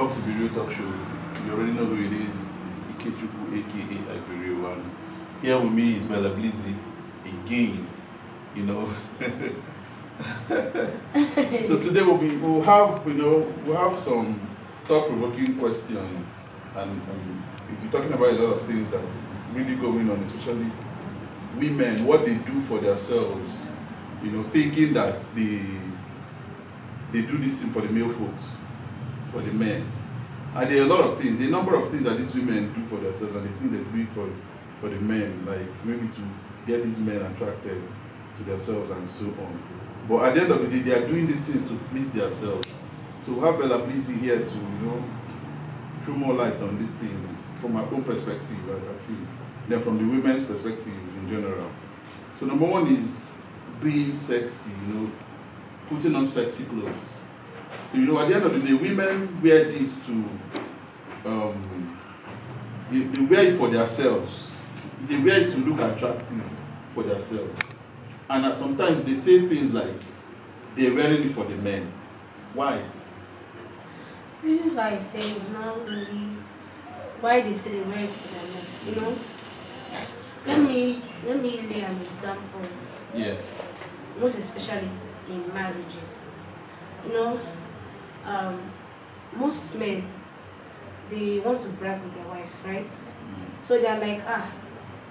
welcome to the Real Talk Show. You already know who it is. It's Ikechukwu, aka Iberi One. Here with me is Bella Blizzy again. You know. So today we'll have some thought-provoking questions, and we'll be talking about a lot of things that is really going on, especially women, what they do for themselves. You know, thinking that they do this thing for the male folks, for the men. And there are a lot of things, a number of things that these women do for themselves, and they think they do it for the men, like maybe to get these men attracted to themselves and so on. But at the end of the day, they are doing these things to please themselves. So we'll have Bella Blizzy here to, throw more light on these things from my own perspective, I think, then from the women's perspective in general. So number one is being sexy, putting on sexy clothes. At the end of the day, women wear this to, they wear it for themselves. They wear it to look attractive for themselves. And sometimes they say things like, they're wearing it for the men. Why? Reasons why I say is not really why they say they wear it for the men. Let me lay an example. Yeah. Most especially in marriages. Most men, they want to brag with their wives, right? So they're like,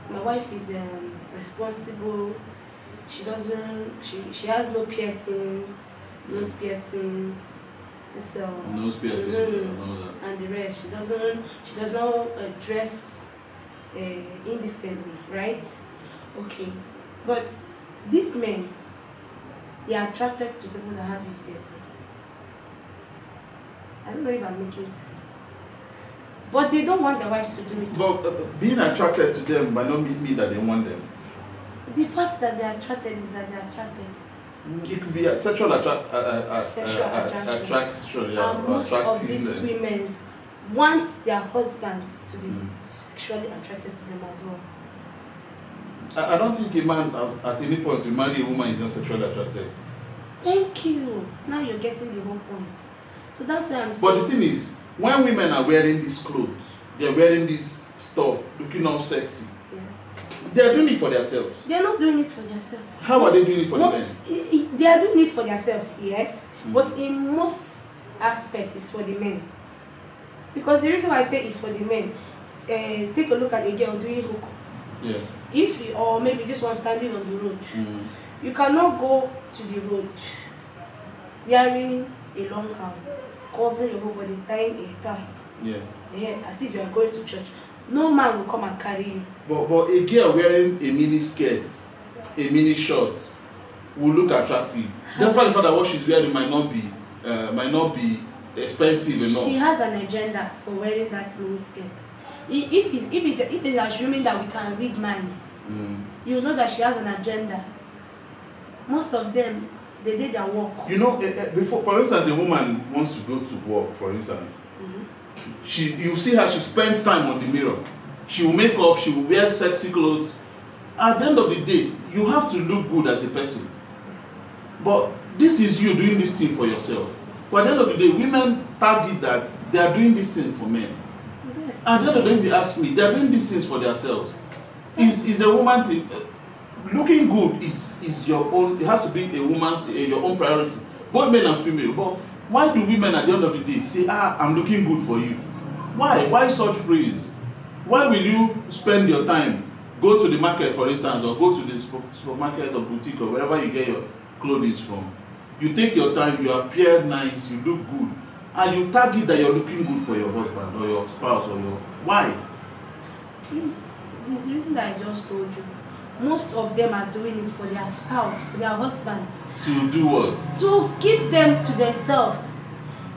my wife is responsible. She has no piercings, nose piercings, nose piercings, and the rest. She does not dress indecently, right? Okay, but these men, they are attracted to people that have these piercings. I don't know if I'm making sense. But they don't want their wives to do it. But being attracted to them might not mean that they want them. The fact that they're attracted is that they're attracted. It could be a sexual attraction. Most of these women want their husbands to be sexually attracted to them as well. I don't think a man at any point will marry a woman is not sexually attracted. Thank you. Now you're getting the whole point. So that's why I'm saying. But the thing is, when women are wearing these clothes, they're wearing this stuff, looking all sexy. Yes. They're doing it for themselves. They're not doing it for themselves. How are they doing it for the men? They are doing it for themselves, yes. But in most aspects, it's for the men. Because the reason why I say it's for the men, take a look at a girl doing hook. Yes. Or maybe this one standing on the road. You cannot go to the road wearing a long gown, covering your whole body, tying a tie. Yeah, as if you are going to church. No man will come and carry you. But a girl wearing a mini skirt, a mini short, will look attractive. Despite the fact that what she's wearing might not be expensive enough. She has an agenda for wearing that mini skirt. If it's assuming that we can read minds, you know that she has an agenda. Most of them, they did their work. Before, for instance, a woman wants to go to work, for instance. You see her, she spends time on the mirror. She will make up, she will wear sexy clothes. At the end of the day, you have to look good as a person. But this is you doing this thing for yourself. But at the end of the day, women target that they are doing this thing for men. Yes. At the end of the day, if you ask me, they are doing these things for themselves. Is a woman thing. Looking good is your own. It has to be your own priority, both men and female. But why do women at the end of the day say, I'm looking good for you? Why such phrase? Why will you spend your time, go to the market for instance, or go to the supermarket or boutique or wherever you get your clothes from? You take your time, you appear nice, you look good, and you target that you're looking good for your husband or your spouse or your... Why? This is the reason that I just told you. Most of them are doing it for their spouse, for their husbands. To do what? To keep them to themselves.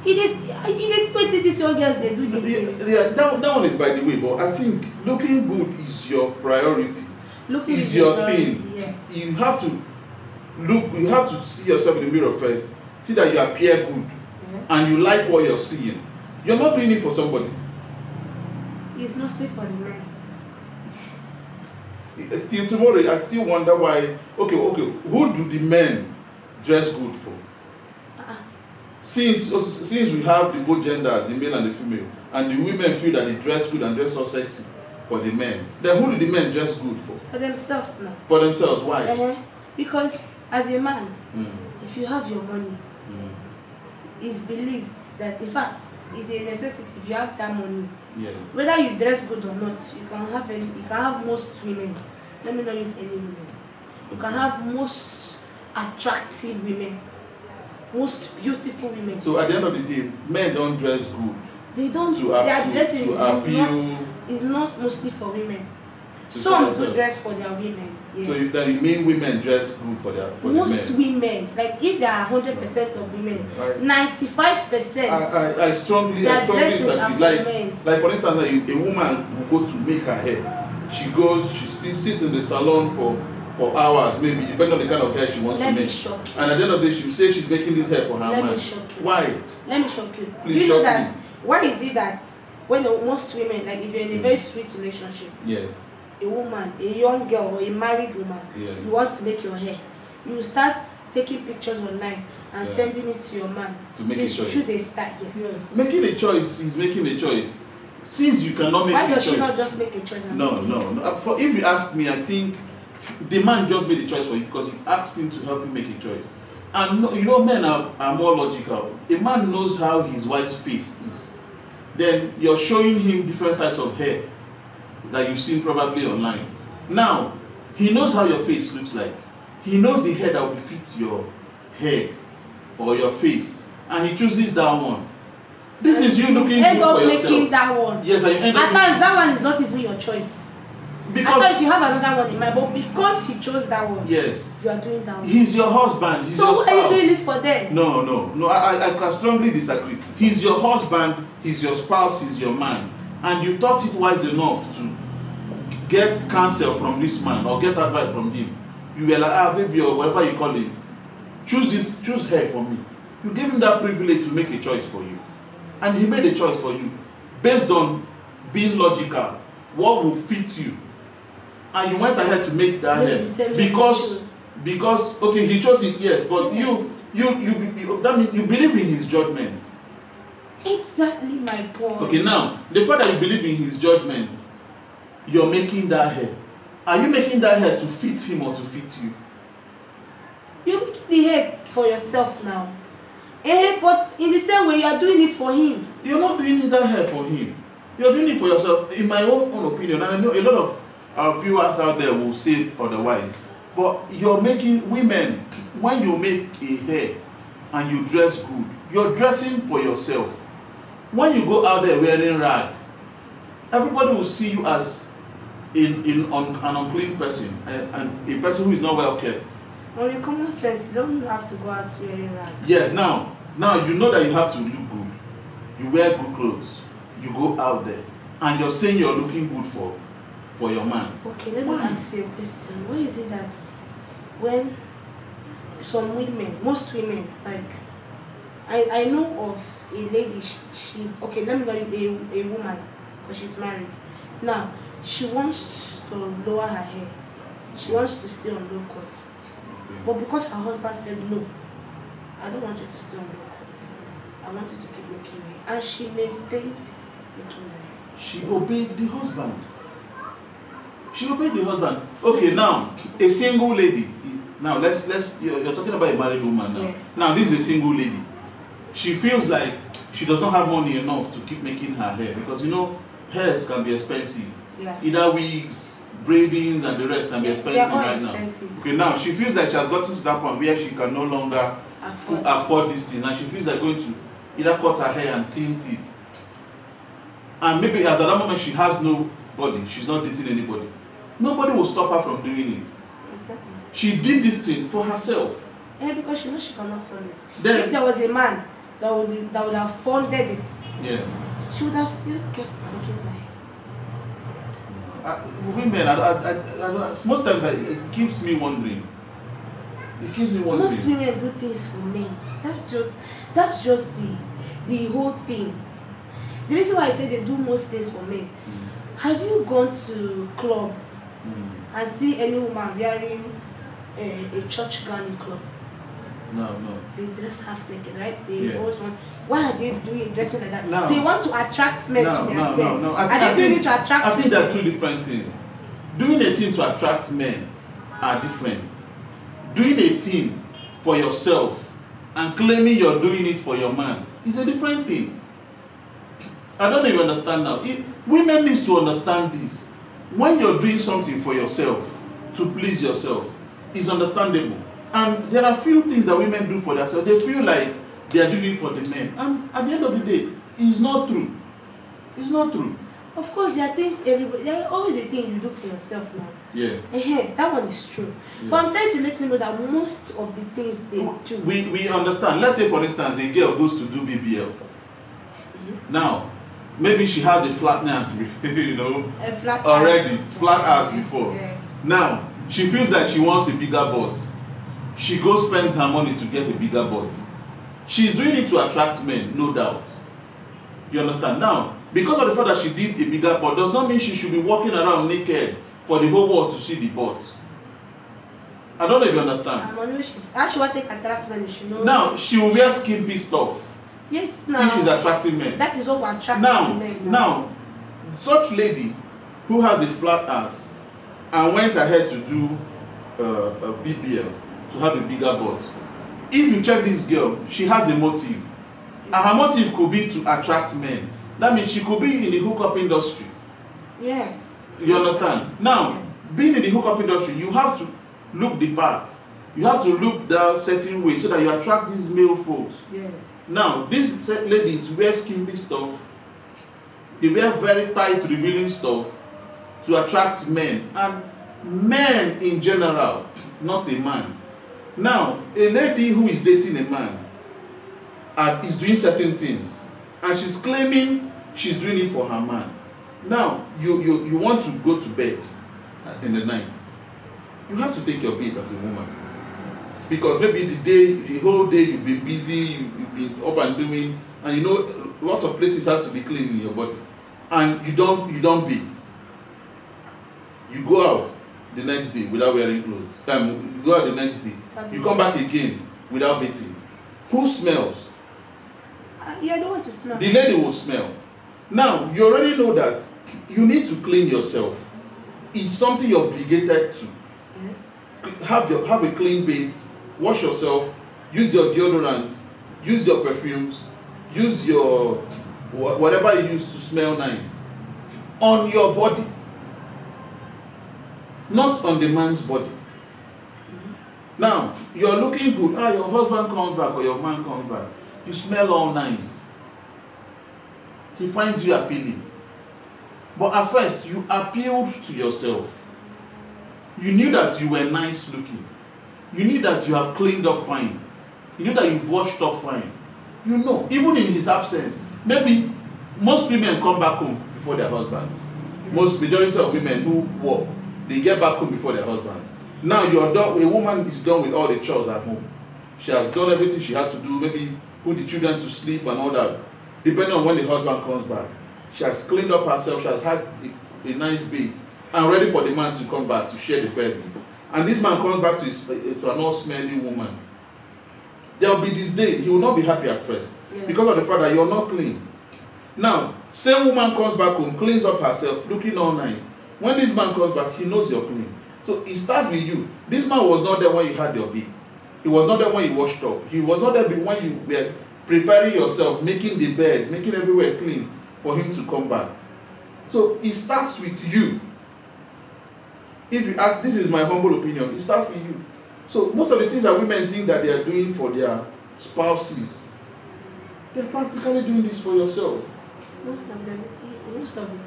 It is what these young girls they do these days. Yeah, that one is by the way, but I think looking good is your priority. Looking is your priority, thing. Yes. You have to see yourself in the mirror first. See that you appear good, and you like what you're seeing. You're not doing it for somebody. It's mostly for the men. Still tomorrow, I still wonder why. Okay. Who do the men dress good for? since we have the both genders, the male and the female, and the women feel that they dress good and dress so sexy for the men, then who do the men dress good for? For themselves now. For themselves. Why? Because as a man, if you have your money, it's believed that, in fact, it's a necessity. If you have that money, whether you dress good or not, you can have most women. Let me not use any women. You can have most attractive women, most beautiful women. So at the end of the day, men don't dress good. They don't. Their dressing is not mostly for women. Some do dress for their women. Yes. So that you mean women dress good for most the men? Women, like if there are 100% of women, 95%. I strongly disagree. Like for instance, a woman will go to make her hair. She still sits in the salon for hours, maybe depending on the kind of hair she wants to make. Shock you. And at the end of the day, she will say she's making this hair for her man. Let me shock you. Why? Let me shock you. Please Do you know shock that? me. Why is it that when most women, like if you're in a very sweet relationship, Yes. a woman, a young girl or a married woman, you want to make your hair, you start taking pictures online and sending it to your man to make a choice. Choose a style. Yes. Making a choice is making a choice. Since you cannot make a choice. Why does she not just make a choice? No. If you ask me, I think the man just made a choice for you because you asked him to help you make a choice. And men are more logical. A man knows how his wife's face is. Then you're showing him different types of hair that you've seen probably online. Now, he knows how your face looks like. He knows the hair that will fit your head or your face. And he chooses that one. This is you looking good for yourself. Making that one. Yes, and you end up at times that one is not even your choice. Because at times you have another one in mind, but because he chose that one, yes, you are doing that one. He's your husband. He's so your why are you doing it for them? No. I can strongly disagree. He's your husband. He's your spouse. He's your man, and you thought it wise enough to get counsel from this man or get advice from him. You were like, baby, or whatever you call him, choose her for me. You gave him that privilege to make a choice for you. And he made a choice for you based on being logical, what will fit you. And you went ahead to make that hair because okay, he chose it, yes, but you that means you believe in his judgment. Exactly my point. Okay, now the fact that you believe in his judgment, you're making that hair. Are you making that hair to fit him or to fit you? You're making the hair for yourself now. But in the same way, you are doing it for him. You're not doing that hair for him. You're doing it for yourself. In my own opinion, and I know a lot of our viewers out there will say otherwise. But you're making women, when you make a hair and you dress good, you're dressing for yourself. When you go out there wearing rag, everybody will see you as an unclean person and a person who is not well kept. Well, in common sense, you don't have to go out wearing rag. Yes, now you know that you have to look good. You wear good clothes. You go out there. And you're saying you're looking good for your man. Okay, let me ask you a question. Why is it that when some women, most women, like, I know of a lady, she's, okay, let me know a woman, because she's married. Now, she wants to lower her hair. She wants to stay on low cut. But because her husband said no, I don't want you to stay on low cut. I want you to keep making hair. And she maintained making her hair. She obeyed the husband. Okay, now a single lady. Now let's you're talking about a married woman now. Yes. Now this is a single lady. She feels like she does not have money enough to keep making her hair because hairs can be expensive. Yeah. Either wigs, braidings, and the rest can be expensive right now. Okay, now she feels like she has gotten to that point where she can no longer afford this thing, and she feels like going to either cut her hair and tint it. And maybe as at that moment she has nobody, she's not dating anybody. Nobody will stop her from doing it. Exactly. She did this thing for herself. Yeah, because she knows she cannot fund it. Then, if there was a man that would have funded it, she would have still kept making the hair. Women, most times it keeps me wondering. Most women do things for men. That's just the whole thing. The reason why I say they do most things for men. Have you gone to club and see any woman wearing a church gown in club? No, no. They dress half naked, right? They Yeah. always want. Why are they doing dressing like that? No. They want to attract men No, to no, themselves. no, no. Are they doing it to attract I think there are women? two different things. Doing a thing to attract men are different. Doing a thing for yourself and claiming you're doing it for your man is a different thing. I don't even understand now. Women need to understand this. When you're doing something for yourself, to please yourself, it's understandable. And there are few things that women do for themselves. They feel like they are doing it for the men. And at the end of the day, it's not true. It's not true. Of course, there are things everybody. There are always a thing you do for yourself now. Yeah. That one is true. Yeah. But I'm trying to let you know that most of the things they do. We understand. Let's say, for instance, a girl goes to do BBL. Now, maybe she has a flat ass, you know, A flat already, ass. flat ass before. Yes. Now, she feels like she wants a bigger butt. She goes spends her money to get a bigger butt. She's doing it to attract men, no doubt. You understand? Now, because of the fact that she did a bigger butt, does not mean she should be walking around naked for the whole world to see the butt. I don't know if you understand. How she want to attract men, she knows. Now, she will wear skimpy stuff Yes, now. if she's attracting men. That is what will attract Now, men. now, such lady who has a flat ass and went ahead to do a BBL to have a bigger butt. If you check this girl, she has a motive. And her motive could be to attract men. That means she could be in the hookup industry. Yes. You understand? Now, Yes. being in the hookup industry, you have to look the part. You have to look that certain way so that you attract these male folks. Yes. Now, these ladies wear skimpy stuff. They wear very tight, revealing stuff to attract men. And men in general, not a man. Now, a lady who is dating a man and is doing certain things, and she's claiming she's doing it for her man. Now, you want to go to bed in the night. You have to take your beat as a woman. Because maybe the whole day you've been busy, you've been up and doing, and you know lots of places has to be clean in your body. And you don't beat. You go out the next day without wearing clothes. You go out the next day. You come back again without beating. Who smells? You don't want to smell. The lady will smell. Now, you already know that you need to clean yourself. It's something you're obligated to. Yes. Have a clean bath, wash yourself, use your deodorant, use your perfumes, use your whatever you use to smell nice on your body, not on the man's body. Now, you're looking good. Your husband comes back or your man comes back. You smell all nice. He finds you appealing. But at first, you appealed to yourself. You knew that you were nice looking. You knew that you have cleaned up fine. You knew that you've washed up fine. You know, even in his absence, maybe most women come back home before their husbands. Most majority of women who work, they get back home before their husbands. Now you're done. A woman is done with all the chores at home. She has done everything she has to do. Maybe put the children to sleep and all that. Depending on when the husband comes back, she has cleaned up herself. She has had a nice bath and ready for the man to come back to share the bed with. And this man comes back to an all smelly woman. There will be this day he will not be happy at first. Yes. Because of the fact that you're not clean. Now, same woman comes back home, cleans up herself, looking all nice. When this man comes back, he knows you're clean. So it starts with you. This man was not there when you had your beat. He was not there when you washed up. He was not there when you were preparing yourself, making the bed, making everywhere clean for him to come back. So it starts with you. If you ask, this is my humble opinion, it starts with you. So most of the things that women think that they are doing for their spouses, they're practically doing this for yourself. Most of the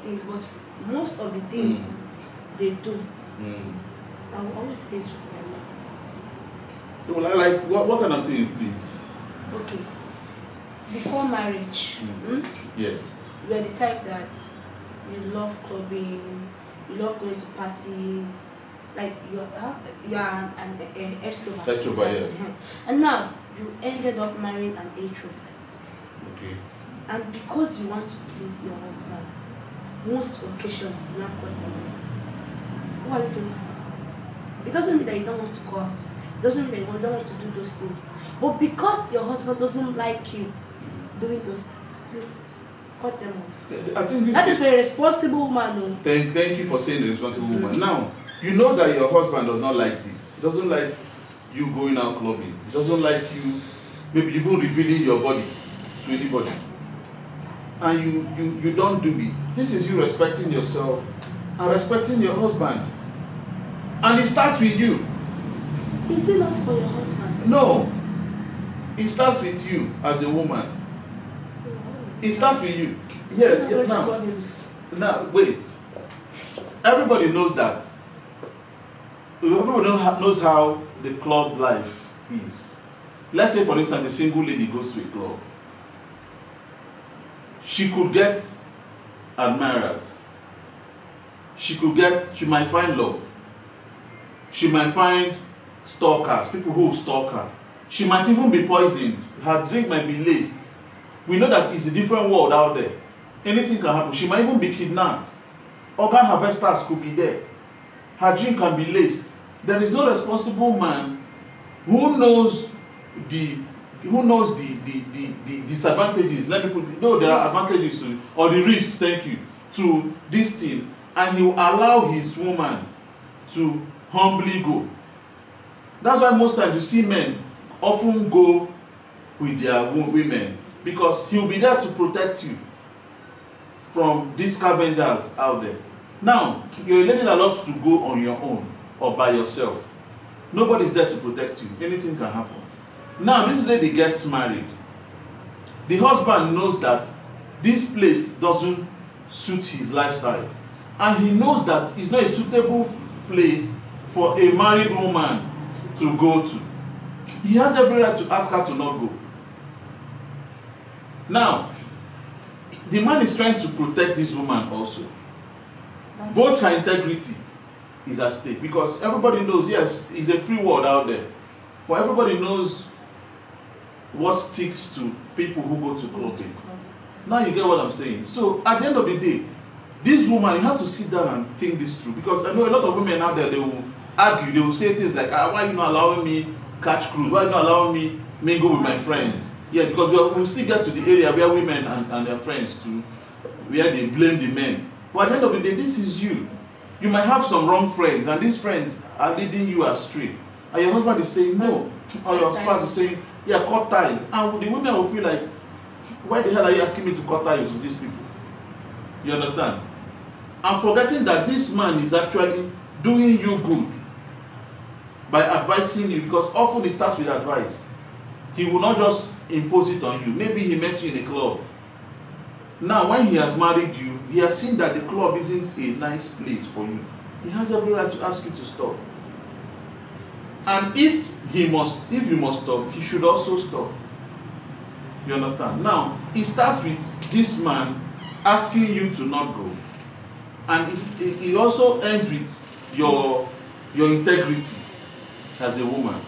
things, but most of the things they do, I will always say it's for their man. Well, like what kind of thing, please? Okay. Before marriage, Yes. you are the type that you love clubbing, you love going to parties, like you are an extrovert. Extrovert, yes. And now you ended up marrying an introvert. Okay. And because you want to please your husband, most occasions you not compromise. What are you doing for? It doesn't mean that you don't want to go out, doesn't mean that you don't want to do those things. But because your husband doesn't like you doing those things, you cut them off. I think That is for a responsible woman. Oh. Thank you for saying the responsible woman. Now, you know that your husband does not like this. He doesn't like you going out clubbing. He doesn't like you maybe even revealing your body to anybody. And you don't do it. This is you respecting yourself and respecting your husband. And it starts with you. Is it not for your husband? No. It starts with you as a woman. So It starts with you. Yeah, now, wait. Everybody knows that. Everybody knows how the club life is. Let's say, for instance, a single lady goes to a club. She could get admirers. She might find love. She might find stalkers, people who will stalk her. She might even be poisoned. Her drink might be laced. We know that it's a different world out there. Anything can happen. She might even be kidnapped. Organ harvesters could be there. Her drink can be laced. There is no responsible man who knows the disadvantages. Let me put it. No, there are advantages to it, or the risks. Thank you, to this thing, and he will allow his woman to humbly go. That's why most times you see men often go with their women, because he will be there to protect you from these scavengers out there. Now, you're a lady that loves to go on your own or by yourself. Nobody's there to protect you. Anything can happen. Now, this lady gets married. The husband knows that this place doesn't suit his lifestyle. And he knows that it's not a suitable place for a married woman to go to. He has every right to ask her to not go. Now, the man is trying to protect this woman also. Both her integrity is at stake, because everybody knows, yes, it's a free world out there, but everybody knows what sticks to people who go to clubbing. Now you get what I'm saying. So at the end of the day, this woman, you have to sit down and think this through, because I know a lot of women out there, they will argue, they will say things like, why are you not allowing me catch cruise? Why are you not allowing me mingle with my friends? Yeah, because we'll still get to the area where women and their friends too, where they blame the men. But at the end of the day, this is you. You might have some wrong friends, and these friends are leading you astray. And your husband is saying no, or your spouse is saying, yeah, cut ties. And the women will feel like, why the hell are you asking me to cut ties with these people? You understand? And forgetting that this man is actually doing you good by advising you, because often it starts with advice. He will not just impose it on you. Maybe he met you in a club. Now, when he has married you, he has seen that the club isn't a nice place for you. He has every right to ask you to stop. And if you must stop, he should also stop. You understand? Now, it starts with this man asking you to not go. And it also ends with your integrity as a woman.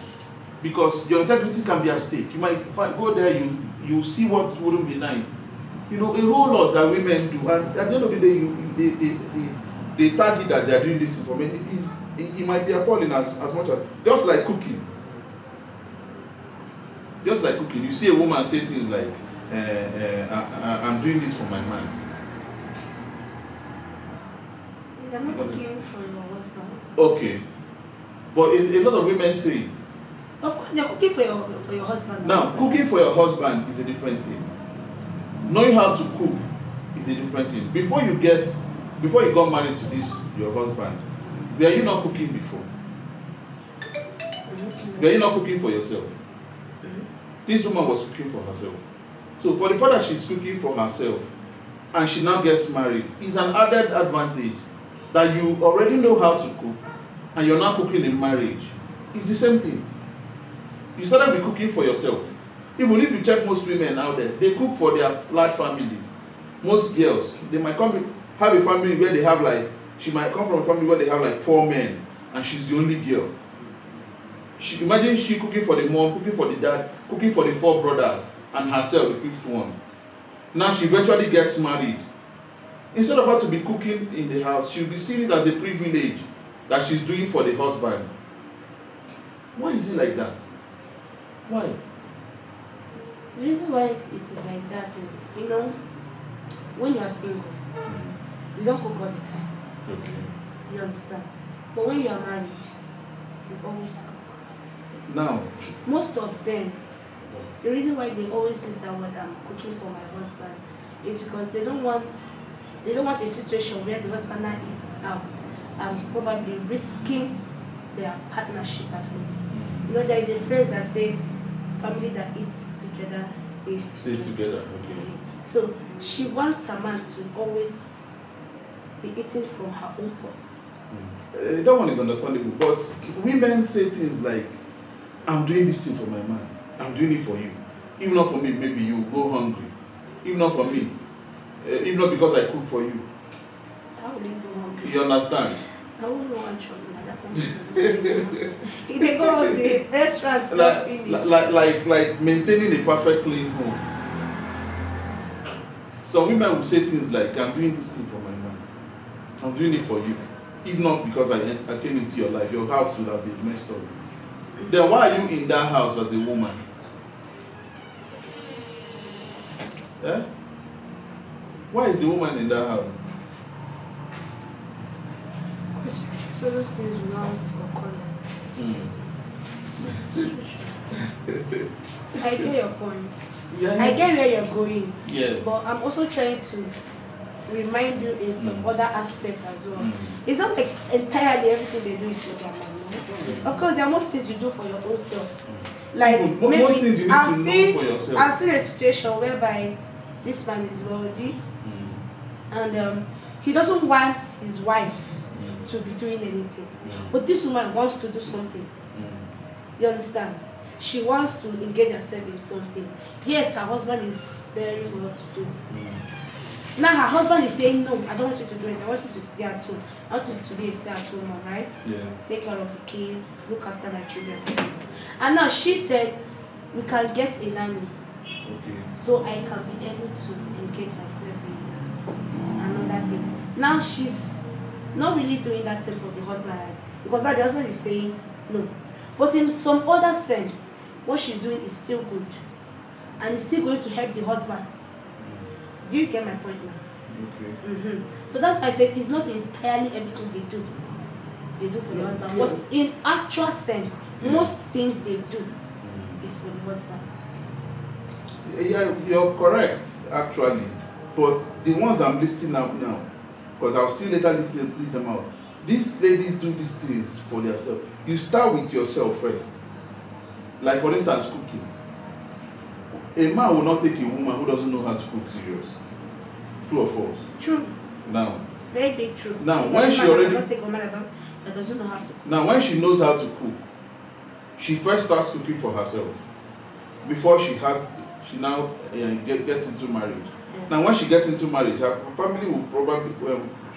Because your integrity can be at stake. You might go there, you see what wouldn't be nice. You know, a whole lot that women do. And at the end of the day, they target that they are doing this information. It might be appalling as much as, just like cooking. Just like cooking. You see a woman say things like, I'm doing this for my man. You're not cooking for your husband. Okay. But a lot of women say it. Of course, you're cooking for your husband. Now, cooking for your husband is a different thing. Knowing how to cook is a different thing. Before you got married to your husband, were you not cooking before? Were you not cooking for yourself? This woman was cooking for herself. So for the fact that she's cooking for herself and she now gets married, is an added advantage that you already know how to cook and you're not cooking in marriage. It's the same thing. You started with cooking for yourself. Even if you check most women out there, they cook for their large families. Most girls, they might have a family where they have she might come from a family where they have 4 men and she's the only girl. Imagine she cooking for the mom, cooking for the dad, cooking for the 4 brothers, and herself, the 5th one. Now she eventually gets married. Instead of her to be cooking in the house, she'll be seeing it as a privilege that she's doing for the husband. Why is it like that? Why? The reason why it is like that is, when you are single, you don't cook all the time. Okay. You understand? But when you are married, you always cook. Now, Most of them, the reason why they always use that word, I'm cooking for my husband, is because they don't want a situation where the husband now eats out and probably risking their partnership at home. There is a phrase that says, family that eats together stays together. Okay. So she wants her man to always be eating from her own pot. That one is understandable, but women say things like, I'm doing this thing for my man, I'm doing it for you. If not for me, maybe you go hungry. If not for me, if not because I cook for you. How will you go hungry? You understand? I wouldn't want trouble like that. If they go hungry, restaurants not finished. Like maintaining a perfect clean home. Some women will say things like, I'm doing this thing for my man, I'm doing it for you. If not because I came into your life, your house would have been messed up. Then why are you in that house as a woman? Yeah? Why is the woman in that house? So those things will not occur. I get your point. Yeah. I get where you're going. Yes. But I'm also trying to remind you in some other aspect as well. It's not like entirely everything they do is for their man. No? Of course, there are most things you do for your own selves. Like maybe most things you need to know for yourself. I've seen a situation whereby this man is wealthy and he doesn't want his wife to be doing anything. But this woman wants to do something. You understand? She wants to engage herself in something. Yes, her husband is very well to do. Now her husband is saying, no, I don't want you to do it. I want you to stay at home. I want you to be a stay-at-home mom, right? Yeah. Take care of the kids, look after my children. And now she said, we can get a nanny. Okay. So I can be able to engage myself in another thing. Now she's not really doing that thing for the husband, right? Because now the husband is saying no. But in some other sense, what she's doing is still good. And it's still going to help the husband. Do you get my point now? Okay. So that's why I said it's not entirely everything they do. They do for the husband. But in actual sense, most things they do is for the husband. Yeah, you're correct, actually. But the ones I'm listing out now, because I'll still later list them out. These ladies do these things for themselves. You start with yourself first. Like for instance, cooking. A man will not take a woman who doesn't know how to cook serious. True or false? True. Now. Very big true. Now, when she already. Not take a woman that doesn't know how to cook. Now, when she knows how to cook, she first starts cooking for herself before she now gets into marriage. Yeah. Now, when she gets into marriage, her family will probably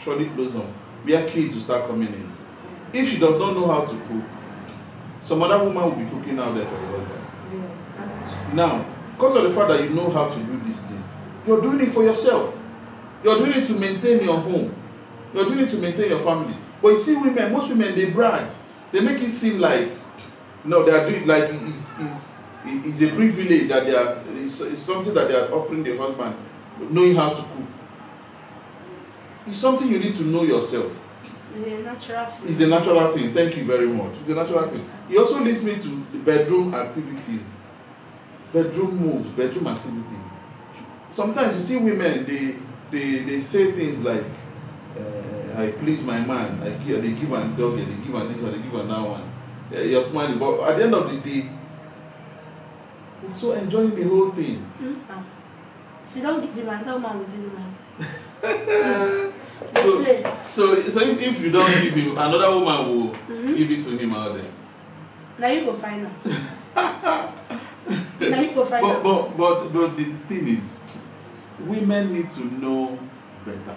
surely close on where kids will start coming in. Yeah. If she does not know how to cook, some other woman will be cooking out there for the husband. Yes, that's true. Now, because of the fact that you know how to do this thing, you're doing it for yourself. You're doing it to maintain your home. You're doing it to maintain your family. But you see women, most women, they brag. They make it seem like, no, they are doing like it's a privilege that it's something that they are offering their husband, knowing how to cook. It's something you need to know yourself. It's a natural thing. It's a natural thing. Thank you very much. It's a natural thing. It also leads me to the bedroom activities. Bedroom moves, bedroom activities. Sometimes you see women, they say things like, I please my man, they give and dog, they give and this one, they give and that one. You're smiling, but at the end of the day, you're so enjoying the whole thing. If you don't give him, that woman will give him so if you don't give him, another woman will give it to him out there. Now you go find out. Now you go find out. But the thing is, women need to know better.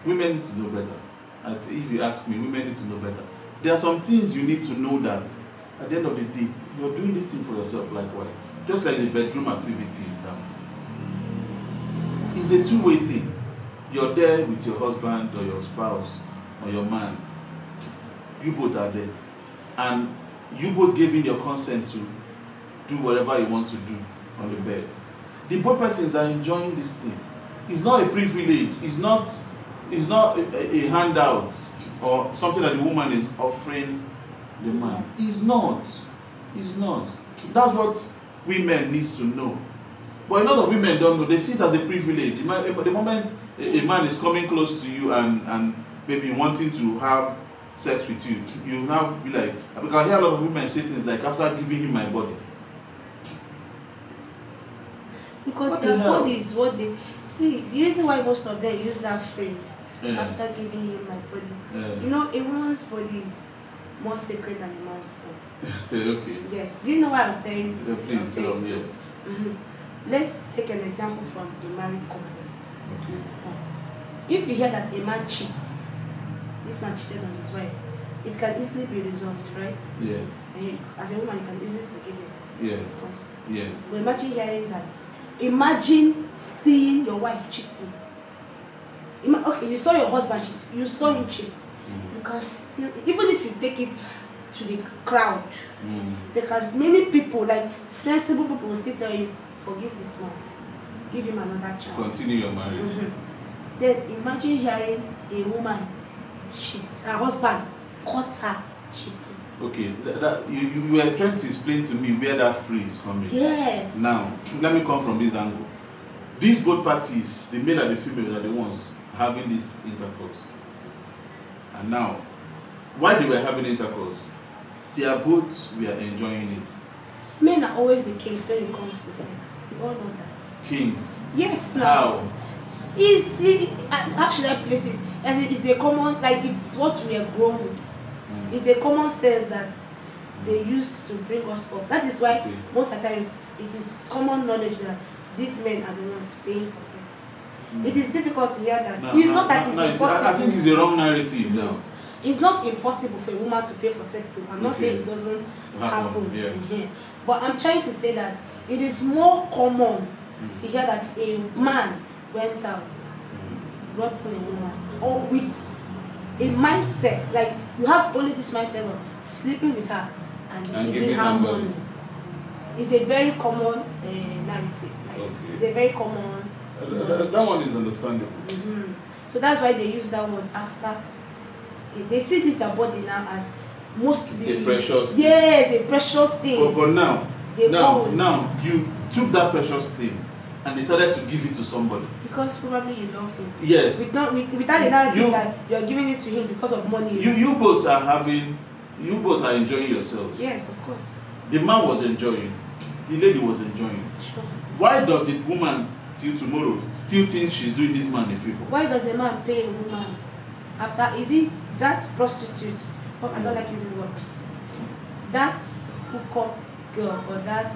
Women need to know better. And if you ask me, women need to know better. There are some things you need to know that at the end of the day, you're doing this thing for yourself likewise. Just like the bedroom activities now. It's a two-way thing. You're there with your husband or your spouse or your man. You both are there. And you both gave in your consent to do whatever you want to do on the bed. The both persons are enjoying this thing. It's not a privilege. It's not a handout or something that the woman is offering the man. It's not. It's not. That's what women need to know. But a lot of women don't know. They see it as a privilege. The moment a man is coming close to you and maybe wanting to have sex with you, you now be like, because I hear a lot of women say things like, after giving him my body. Because their body is what they see. The reason why most of them use that phrase, after giving him my body, you know, a woman's body is more sacred than a man's. Okay. Yes. Do you know why I was telling you? Yes, please tell me. Let's take an example from a married couple. Okay. If you hear that a man cheats, this man cheated on his wife, it can easily be resolved, right? Yes. And as a woman, you can easily forgive him. Yes. Yes. But imagine hearing that. Imagine seeing your wife cheating. Okay, you saw your husband cheat. You saw him cheat. You can still, even if you take it to the crowd, because many people, like sensible people, will still tell you, forgive this man, give him another chance. Continue your marriage. Then imagine hearing a woman cheat, her husband caught her cheating. Okay, you were trying to explain to me where that phrase comes from. Yes. Now, let me come from this angle. These both parties, the male and the female, are the ones having this intercourse. And now, while they were having intercourse, they are both were enjoying it. Men are always the kings when it comes to sex. We all know that. Kings? Yes, now. How? How should I place it? As it's a common, like it's what we are grown with. It's a common sense that they used to bring us up. That is why most of the times it is common knowledge that these men are the ones paying for sex. It is difficult to hear that. It's not that it's impossible. I think it's a wrong narrative now. It's not impossible for a woman to pay for sex. I'm not saying it doesn't happen. Yeah. But I'm trying to say that it is more common to hear that a man went out, brought in a woman, or with a mindset, like you have only this mindset of sleeping with her and giving her money. It's a very common narrative. Like, it's a very common. That one is understandable. So that's why they use that word after. They see this body now as mostly a precious thing. Yes, a precious thing. But now you took that precious thing and decided to give it to somebody. Because probably you loved him. Yes. Without the narrative that you're giving it to him because of money. You both are enjoying yourselves. Yes, of course. The man was enjoying. The lady was enjoying. Sure. Why does the woman till tomorrow still think she's doing this man a favor? Why does a man pay a woman after? Is it that prostitute? Oh, I don't like using the word prostitute. That hookup girl or that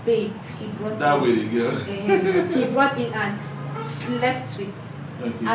babe he brought that in, way the girl he brought in and slept with. Okay. And